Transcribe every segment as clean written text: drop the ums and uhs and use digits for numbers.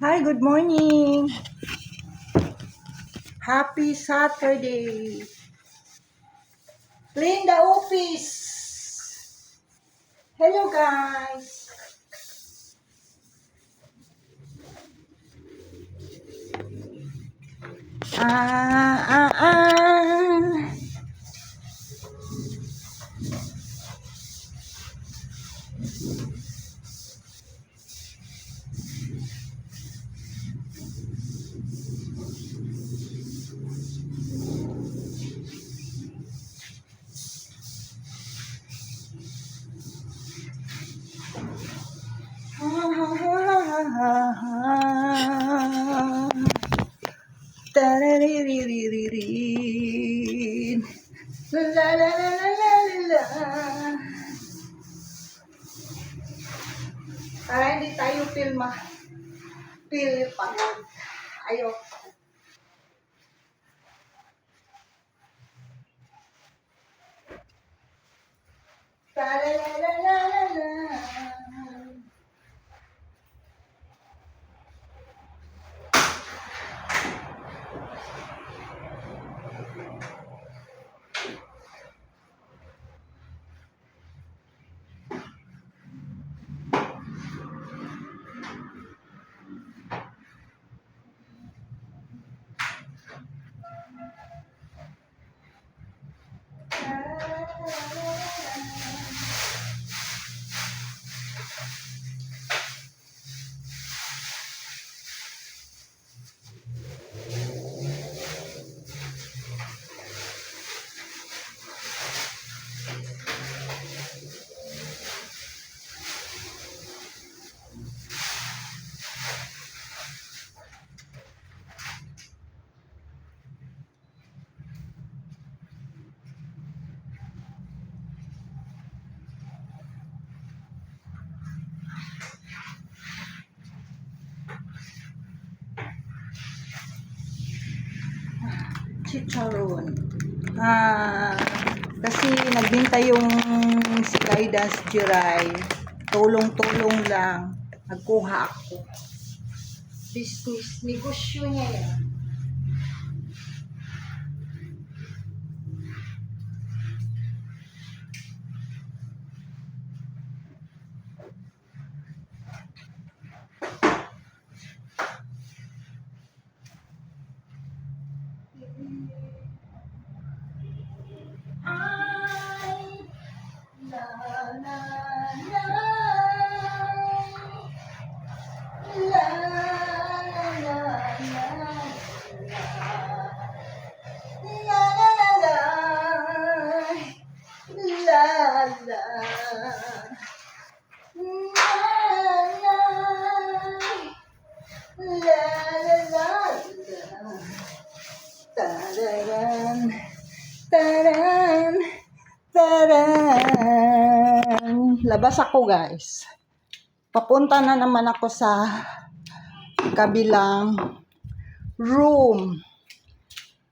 Hi, good morning. Happy Saturday. Clean the office. Hello, guys. Ah, ah, ah. Tarariririn. La la la la la la. Para hindi tayo feel pagod. Ayok. La la la la la la. Chicharon. Kasi nagbinta yung si Guidance Jiray. Tulong-tulong lang. Nagkuha ako. Business, negosyo niya yan. Ay, la, la, la. La, la, la, la. La, la, la, la. La, la. La, la, la, la. Tararan, taran, taran. Labas ako, guys. Papunta na naman ako sa kabilang room.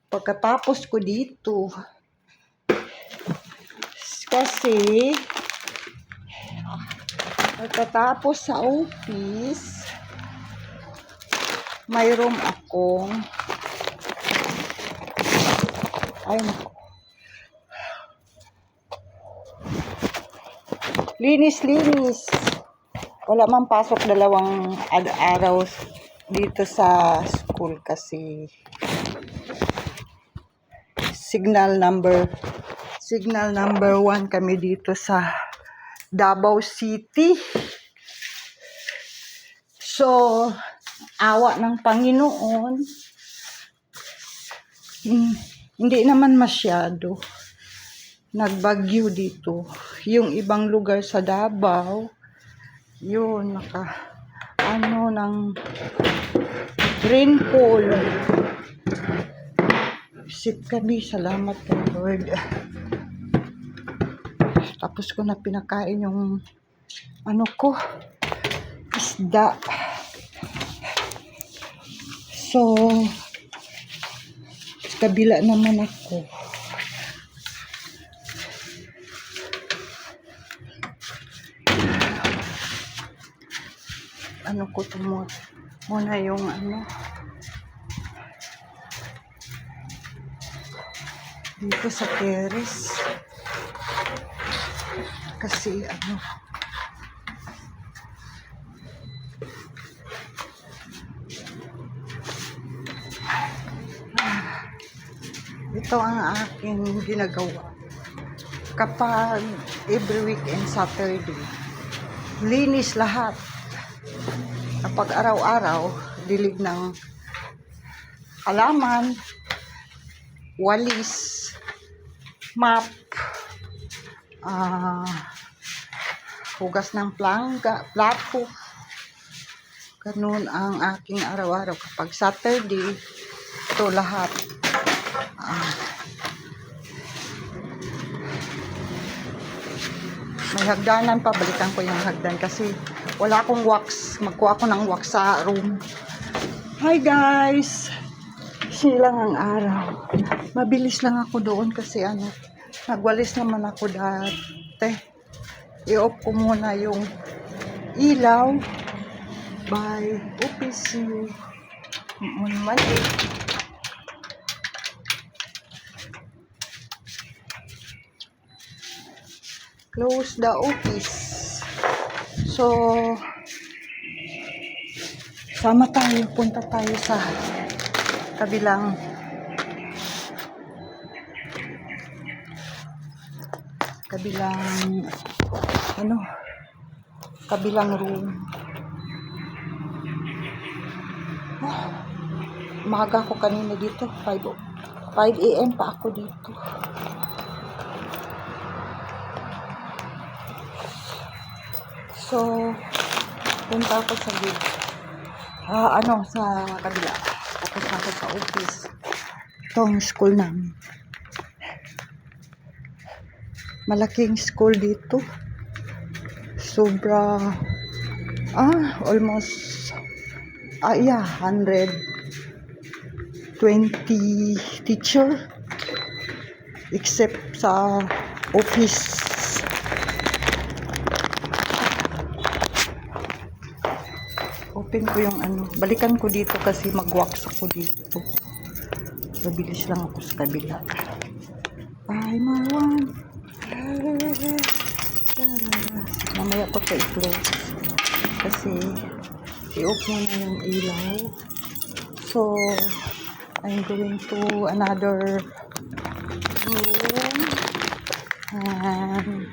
Pagkatapos ko dito, kasi pagkatapos sa office, may room akong linis-linis. Wala man pasok dalawang araw dito sa school kasi signal number 1 kami dito sa Davao City. So, awa ng Panginoon, hindi naman masyado nagbagyo dito. Yung ibang lugar sa Davao, yun, ng rainfall. Isip kami, salamat kay Lord. Tapos ko na pinakain yung isda. So, sa kabila naman ako. muna yung dito sa terrace. Kasi ito ang aking ginagawa. Kapag every weekend Saturday, linis lahat. Kapag araw-araw, dilig ng halaman, walis, map, hugas ng plato. Ganun ang aking araw-araw. Kapag Saturday, ito lahat. May hagdanan pa, balikan ko yung hagdan kasi wala akong wax. Magkuha ako ng wax sa room. Hi guys! Silang ang araw. Mabilis lang ako doon kasi nagwalis naman ako dati. I-off ko muna yung ilaw by OPC on Monday. Close the office. So, sama tayo, punta tayo sa kabilang kabilang room. Umaga ako kanina dito, 5 AM pa ako dito. So, punta ako sa sa kabila. Tapos ako sa office. Itong school namin. Malaking school dito. Sobra, almost, 120 teacher. Except sa office. Open ko yung balikan ko dito kasi mag-wax ako dito. Mabilis lang ako sa kabila. Bye, Marwan. Mamaya ko ito i-close. Kasi i-off mo na yung ilaw. So, I'm going to another room. And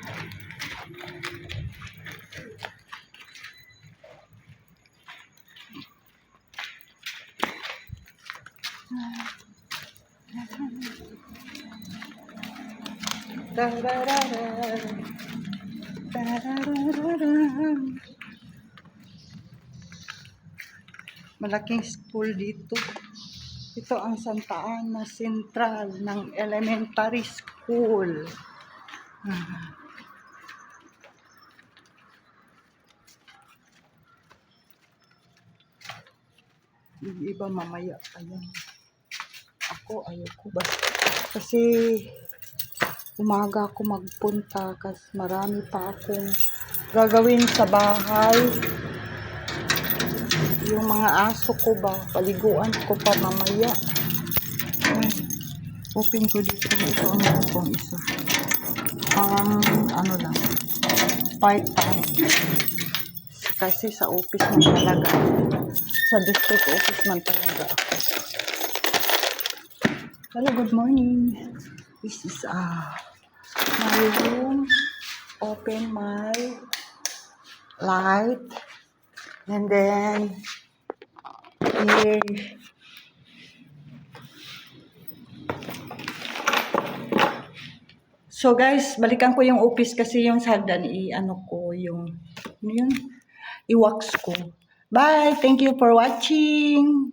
malaking school dito. Ito ang Santa Ana Central ng elementary school. Yung iba mamaya. Ayan. Ayoko ba? Kasi umaga ako magpunta kasi marami pa akong gagawin sa bahay. Yung mga aso ko ba, paliguan ko pa mamaya. Open ko dito. Ito ang akong isa. Lang. Part-time. Kasi sa office man talaga. Sa district office man talaga. Hello, good morning. This is my room. Open my light. And then here so guys, balikan ko yung office kasi yung sagdan i-wax ko. Bye! Thank you for watching!